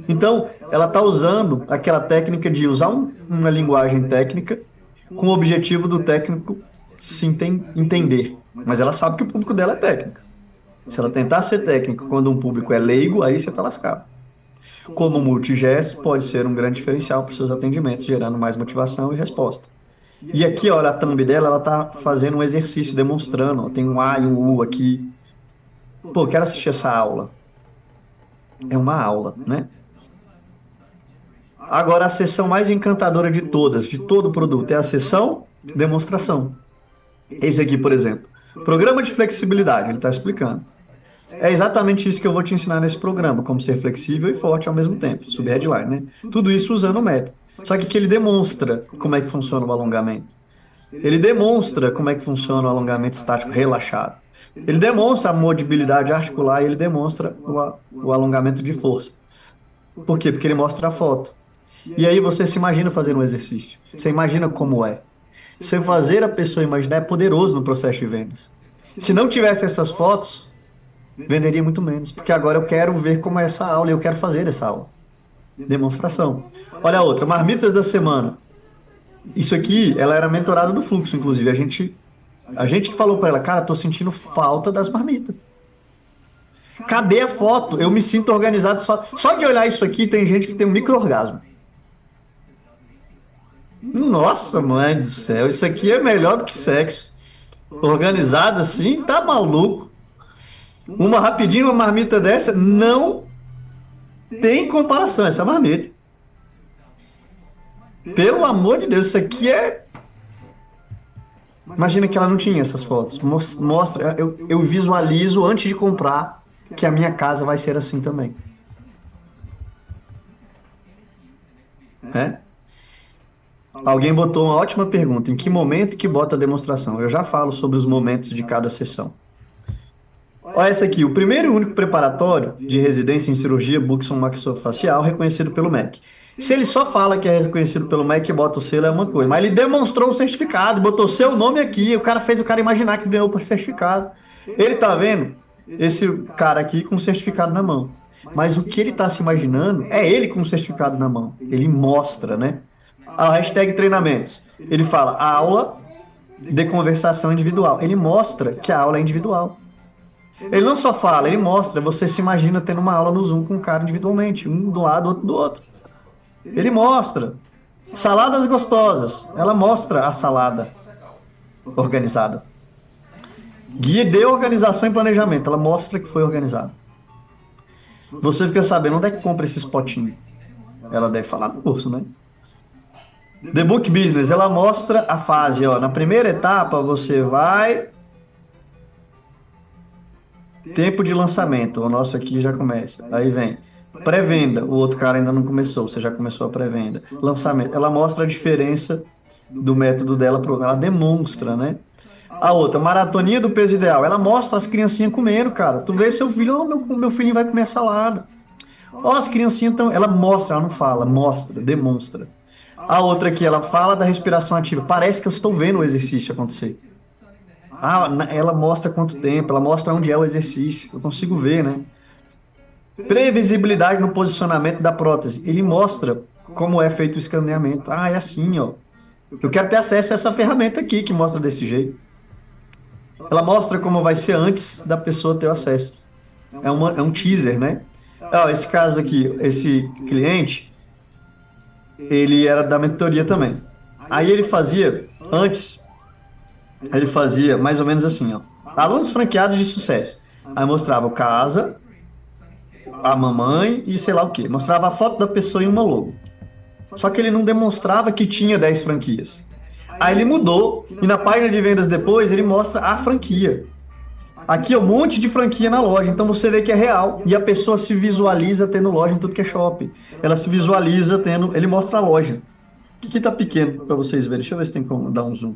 Então, ela tá usando aquela técnica de usar uma linguagem técnica com o objetivo do técnico se entender. Mas ela sabe que o público dela é técnico. Se ela tentar ser técnica quando um público é leigo, aí você tá lascado. Como multigesto pode ser um grande diferencial para os seus atendimentos, gerando mais motivação e resposta. E aqui, olha, a thumb dela, ela tá fazendo um exercício demonstrando, ó, tem um A e um U aqui. Pô, quero assistir essa aula. É uma aula, né? Agora, a seção mais encantadora de todas, de todo o produto, é a seção demonstração. Esse aqui, por exemplo. Programa de flexibilidade, ele está explicando. É exatamente isso que eu vou te ensinar nesse programa, como ser flexível e forte ao mesmo tempo, subheadline, né? Tudo isso usando o método. Só que aqui ele demonstra como é que funciona o alongamento. Ele demonstra como é que funciona o alongamento estático relaxado. Ele demonstra a mobilidade articular e ele demonstra o alongamento de força. Por quê? Porque ele mostra a foto. E aí você se imagina fazendo um exercício. Você imagina como é. Você fazer a pessoa imaginar é poderoso no processo de vendas. Se não tivesse essas fotos, venderia muito menos. Porque agora eu quero ver como é essa aula e eu quero fazer essa aula. Demonstração. Olha a outra, marmitas da semana. Isso aqui, ela era mentorada do Fluxo, inclusive. A gente que falou para ela, cara, tô sentindo falta das marmitas. Cadê a foto? Eu me sinto organizado só de olhar isso aqui, tem gente que tem um micro-orgasmo. Nossa, mãe do céu, isso aqui é melhor do que sexo. Organizado assim, tá maluco. Uma rapidinho, uma marmita dessa, não tem comparação, essa marmita. Pelo amor de Deus, isso aqui é. Imagina que ela não tinha essas fotos. Mostra, eu visualizo antes de comprar que a minha casa vai ser assim também. É? Alguém botou uma ótima pergunta. Em que momento que bota a demonstração? Eu já falo sobre os momentos de cada sessão. Olha essa aqui. O primeiro e único preparatório de residência em cirurgia buxo-maxilofacial reconhecido pelo MEC. Se ele só fala que é reconhecido pelo MEC e bota o selo, é uma coisa. Mas ele demonstrou o certificado, botou seu nome aqui. O cara fez o cara imaginar que ganhou por certificado. Ele tá vendo esse cara aqui com o certificado na mão. Mas o que ele tá se imaginando é ele com o certificado na mão. Ele mostra, né? A hashtag treinamentos. Ele fala aula de conversação individual. Ele mostra que a aula é individual. Ele não só fala, ele mostra. Você se imagina tendo uma aula no Zoom com um cara individualmente, um do lado, outro do outro. Ele mostra. Saladas gostosas. Ela mostra a salada organizada. Guia de organização e planejamento. Ela mostra que foi organizado. Você fica sabendo onde é que compra esses potinhos. Ela deve falar no curso, né? The Book Business, ela mostra a fase, ó. Na primeira etapa, você vai... Tempo de lançamento. O nosso aqui já começa. Aí vem pré-venda. O outro cara ainda não começou. Você já começou a pré-venda. Lançamento. Ela mostra a diferença do método dela. Ela demonstra, né? A outra, maratoninha do peso ideal. Ela mostra as criancinhas comendo, cara. Tu vê seu filho, meu filho vai comer salada. Ó, as criancinhas estão... Ela mostra, ela não fala. Mostra, demonstra. A outra aqui, ela fala da respiração ativa. Parece que eu estou vendo o exercício acontecer. Ah, ela mostra quanto tempo, ela mostra onde é o exercício. Eu consigo ver, né? Previsibilidade no posicionamento da prótese. Ele mostra como é feito o escaneamento. Ah, é assim, ó. Eu quero ter acesso a essa ferramenta aqui que mostra desse jeito. Ela mostra como vai ser antes da pessoa ter o acesso. É um teaser, né? Ó, esse caso aqui, esse cliente, ele era da mentoria também. Aí ele fazia, antes, ele fazia mais ou menos assim, ó. Alunos franqueados de sucesso. Aí mostrava o casa, a mamãe e sei lá o quê. Mostrava a foto da pessoa em uma logo. Só que ele não demonstrava que tinha 10 franquias. Aí ele mudou e na página de vendas depois ele mostra a franquia. Aqui é um monte de franquia na loja, então você vê que é real. E a pessoa se visualiza tendo loja em tudo que é shopping. Ela se visualiza tendo... Ele mostra a loja. Aqui tá pequeno para vocês verem. Deixa eu ver se tem como dar um zoom.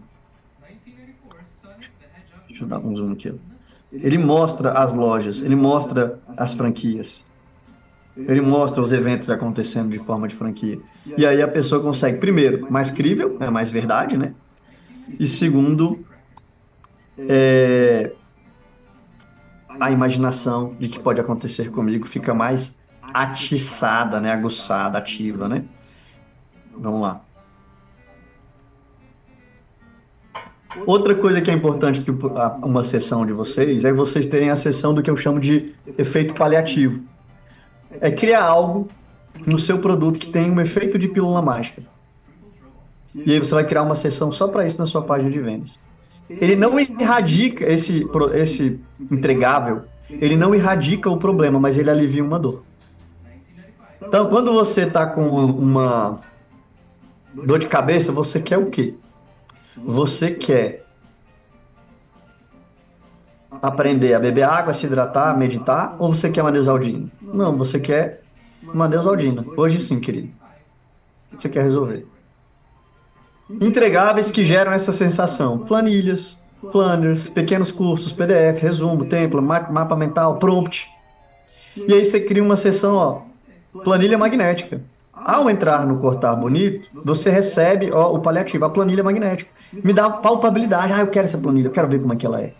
Deixa eu dar um zoom aqui. Ó. Ele mostra as lojas, ele mostra as franquias. Ele mostra os eventos acontecendo de forma de franquia. E aí a pessoa consegue, primeiro, mais crível, é mais verdade, né? E segundo, a imaginação de que pode acontecer comigo fica mais atiçada, né? Aguçada, ativa, né? Vamos lá. Outra coisa que é importante que uma sessão de vocês é vocês terem a sessão do que eu chamo de efeito paliativo. É criar algo no seu produto que tem um efeito de pílula mágica. E aí você vai criar uma sessão só para isso na sua página de vendas. Ele não erradica esse entregável, ele não erradica o problema, mas ele alivia uma dor. Então, quando você está com uma dor de cabeça, você quer o quê? Você quer aprender a beber água, se hidratar, meditar, ou você quer uma Neosaldina? Não, você quer uma Neosaldina. Hoje sim, querido. Você quer resolver. Entregáveis que geram essa sensação. Planilhas, planners, pequenos cursos, PDF, resumo, template, mapa mental, prompt. E aí você cria uma seção, ó, planilha magnética. Ao entrar no Cortar Bonito, você recebe, ó, o paliativo, a planilha magnética. Me dá palpabilidade. Ah, eu quero essa planilha, eu quero ver como é que ela é.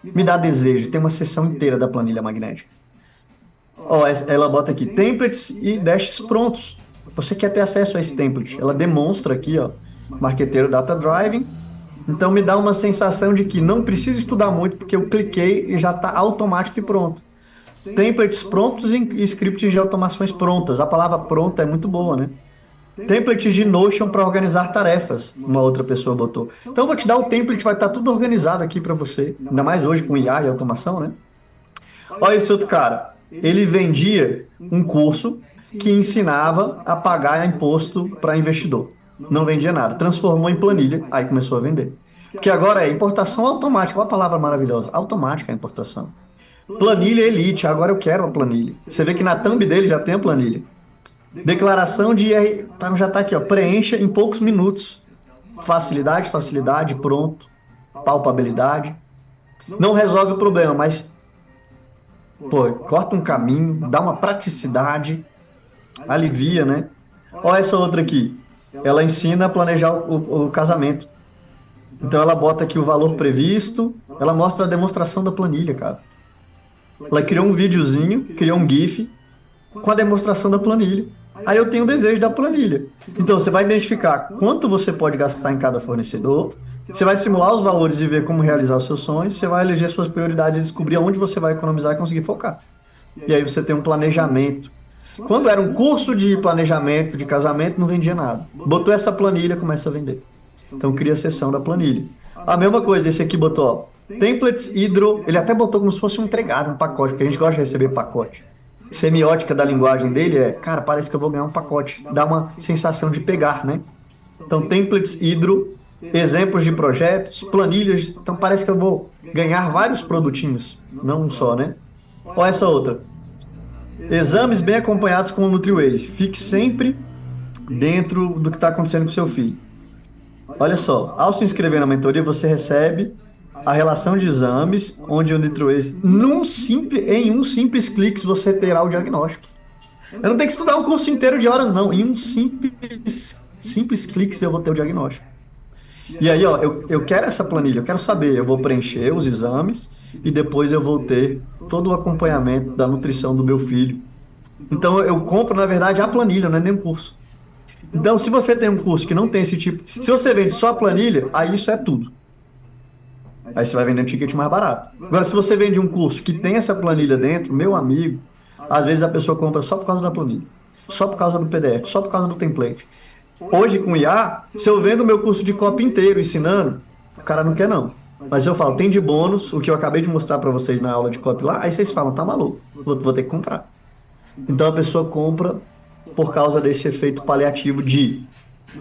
Me dá desejo. Tem uma seção inteira da planilha magnética. Ó, ela bota aqui, templates e dashes prontos. Você quer ter acesso a esse template. Ela demonstra aqui, ó, marqueteiro data driving. Então me dá uma sensação de que não preciso estudar muito, porque eu cliquei e já está automático e pronto. Templates prontos e scripts de automações prontas. A palavra pronta é muito boa, né? Templates de Notion para organizar tarefas, uma outra pessoa botou. Então eu vou te dar o template, vai estar tudo organizado aqui para você. Ainda mais hoje com IA e automação, né? Olha esse outro cara. Ele vendia um curso que ensinava a pagar imposto para investidor. Não vendia nada. Transformou em planilha, aí começou a vender. Porque agora é importação automática. Olha a palavra maravilhosa. Automática a importação. Planilha Elite, agora eu quero uma planilha. Você vê que na thumb dele já tem a planilha. Declaração de IR, já está aqui, ó, preencha em poucos minutos. Facilidade, facilidade, pronto. Palpabilidade. Não resolve o problema, mas pô, corta um caminho, dá uma praticidade, alivia, né? Olha essa outra aqui. Ela ensina a planejar o casamento. Então ela bota aqui o valor previsto, ela mostra a demonstração da planilha, cara. Ela criou um videozinho, criou um GIF com a demonstração da planilha. Aí eu tenho o desejo da planilha. Então você vai identificar quanto você pode gastar em cada fornecedor, você vai simular os valores e ver como realizar os seus sonhos, você vai eleger suas prioridades e descobrir onde você vai economizar e conseguir focar. E aí você tem um planejamento. Quando era um curso de planejamento de casamento, não vendia nada. Botou essa planilha, começa a vender. Então cria a seção da planilha. A mesma coisa, esse aqui botou, ó, templates hidro, ele até botou como se fosse um entregável, um pacote, porque a gente gosta de receber pacote. Semiótica da linguagem dele é, cara, parece que eu vou ganhar um pacote. Dá uma sensação de pegar, né? Então, templates hidro, exemplos de projetos, planilhas. Então, parece que eu vou ganhar vários produtinhos, não um só, né? Olha essa outra. Exames bem acompanhados com o NutriWaze. Fique sempre dentro do que está acontecendo com o seu filho. Olha só, ao se inscrever na mentoria, você recebe a relação de exames, onde o NutriWaze, em um simples clique, você terá o diagnóstico. Eu não tenho que estudar um curso inteiro de horas, não. Em um simples clique eu vou ter o diagnóstico. E aí, ó, eu quero essa planilha, eu quero saber, eu vou preencher os exames e depois eu vou ter todo o acompanhamento da nutrição do meu filho. Então eu compro, na verdade, a planilha, não é nem um curso. Então, se você tem um curso que não tem esse tipo, se você vende só a planilha, aí isso é tudo. Aí você vai vender um ticket mais barato. Agora, se você vende um curso que tem essa planilha dentro, meu amigo, às vezes a pessoa compra só por causa da planilha, só por causa do PDF, só por causa do template. Hoje, com IA, se eu vendo o meu curso de copy inteiro ensinando, o cara não quer não. Mas eu falo, tem de bônus, o que eu acabei de mostrar para vocês na aula de copy lá, aí vocês falam, tá maluco, vou ter que comprar. Então a pessoa compra por causa desse efeito paliativo de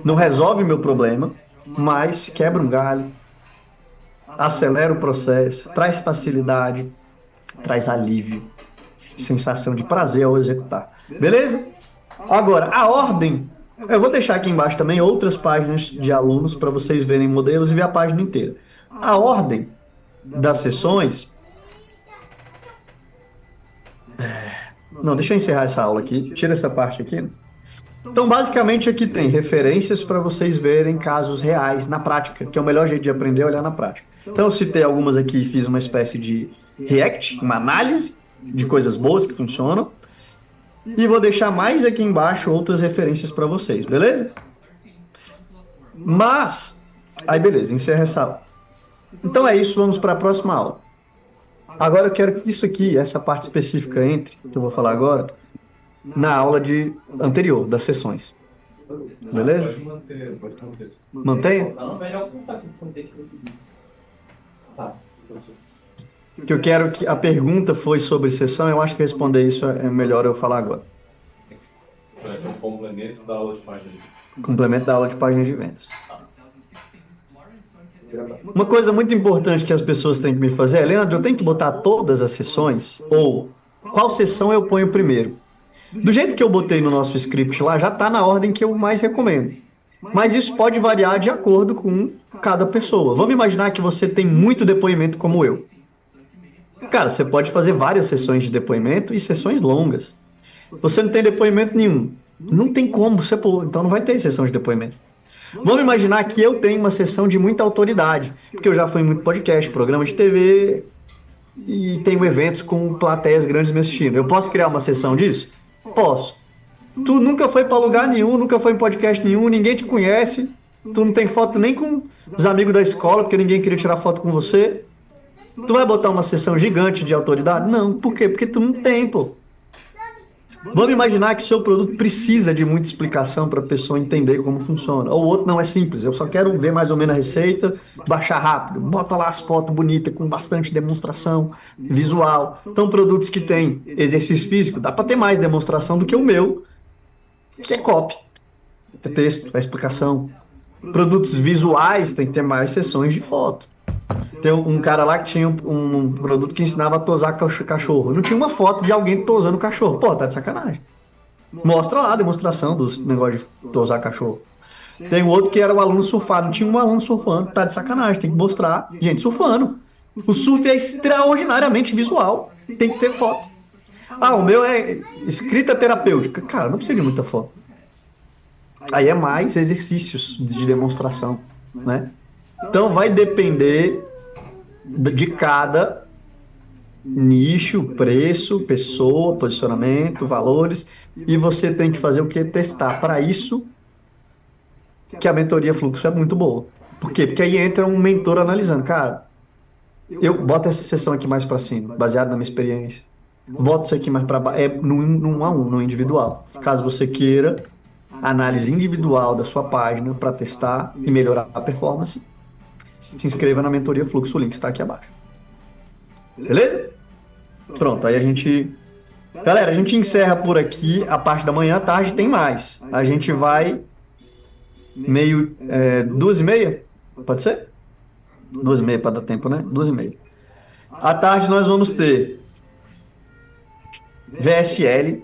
não resolve o meu problema, mas quebra um galho, acelera o processo, traz facilidade, traz alívio, sensação de prazer ao executar. Beleza? Agora, a ordem, eu vou deixar aqui embaixo também outras páginas de alunos para vocês verem modelos e ver a página inteira. A ordem das sessões. Não, deixa eu encerrar essa aula aqui. Tira essa parte aqui. Então, basicamente, aqui tem referências para vocês verem casos reais na prática, que é o melhor jeito de aprender é olhar na prática. Então, eu citei algumas aqui e fiz uma espécie de react, uma análise de coisas boas que funcionam. E vou deixar mais aqui embaixo outras referências para vocês, beleza? Mas, aí beleza, encerra essa aula. Então é isso, vamos para a próxima aula. Agora eu quero que isso aqui, essa parte específica entre, que eu vou falar agora, na aula anterior, das sessões. Beleza? Pode manter, pode manter. Mantenha? Não, melhor contar que contei que eu pedi. Tá. Que eu quero que a pergunta foi sobre sessão, eu acho que responder isso é melhor eu falar agora. Vai ser um complemento da aula de página de... Complemento da aula de páginas de vendas. Uma coisa muito importante que as pessoas têm que me fazer é, Leandro, eu tenho que botar todas as sessões? Ou qual sessão eu ponho primeiro? Do jeito que eu botei no nosso script lá, já está na ordem que eu mais recomendo. Mas isso pode variar de acordo com cada pessoa. Vamos imaginar que você tem muito depoimento como eu. Cara, você pode fazer várias sessões de depoimento e sessões longas. Você não tem depoimento nenhum. Não tem como você pôr, então não vai ter sessão de depoimento. Vamos imaginar que eu tenho uma sessão de muita autoridade, porque eu já fui em muito podcast, programa de TV e tenho eventos com plateias grandes me assistindo. Eu posso criar uma sessão disso? Posso. Tu nunca foi para lugar nenhum, nunca foi em podcast nenhum, ninguém te conhece, tu não tem foto nem com os amigos da escola, porque ninguém queria tirar foto com você. Tu vai botar uma sessão gigante de autoridade? Não. Por quê? Porque tu não tem, pô. Vamos imaginar que o seu produto precisa de muita explicação para a pessoa entender como funciona. Ou o outro não é simples, eu só quero ver mais ou menos a receita, baixar rápido. Bota lá as fotos bonitas com bastante demonstração visual. Então, produtos que têm exercício físico, dá para ter mais demonstração do que o meu, que é copy. É texto, é explicação. Produtos visuais tem que ter mais sessões de foto. Tem um cara lá que tinha um produto que ensinava a tosar cachorro. Não tinha uma foto de alguém tosando cachorro. Pô, tá de sacanagem. Mostra lá a demonstração dos negócios de tosar cachorro. Tem outro que era o aluno surfado. Não tinha um aluno surfando. Tá de sacanagem. Tem que mostrar gente surfando. O surf é extraordinariamente visual. Tem que ter foto. Ah, o meu é escrita terapêutica. Cara, não precisa de muita foto. Aí é mais exercícios de demonstração, né? Então vai depender de cada nicho, preço, pessoa, posicionamento, valores, e você tem que fazer o quê? Testar. Para isso que a mentoria fluxo é muito boa. Por quê? Porque aí entra um mentor analisando, cara, eu boto essa sessão aqui mais para cima, baseado na minha experiência. Boto isso aqui mais para baixo, é no 1 a 1, no individual. Caso você queira análise individual da sua página para testar e melhorar a performance, se inscreva na mentoria Fluxo, o link está aqui abaixo. Beleza? Pronto, aí a gente. Galera, a gente encerra por aqui a parte da manhã, à tarde tem mais. A gente vai meio. 2h30? Pode ser? 2h30 para dar tempo, né? 2h30. À tarde nós vamos ter VSL,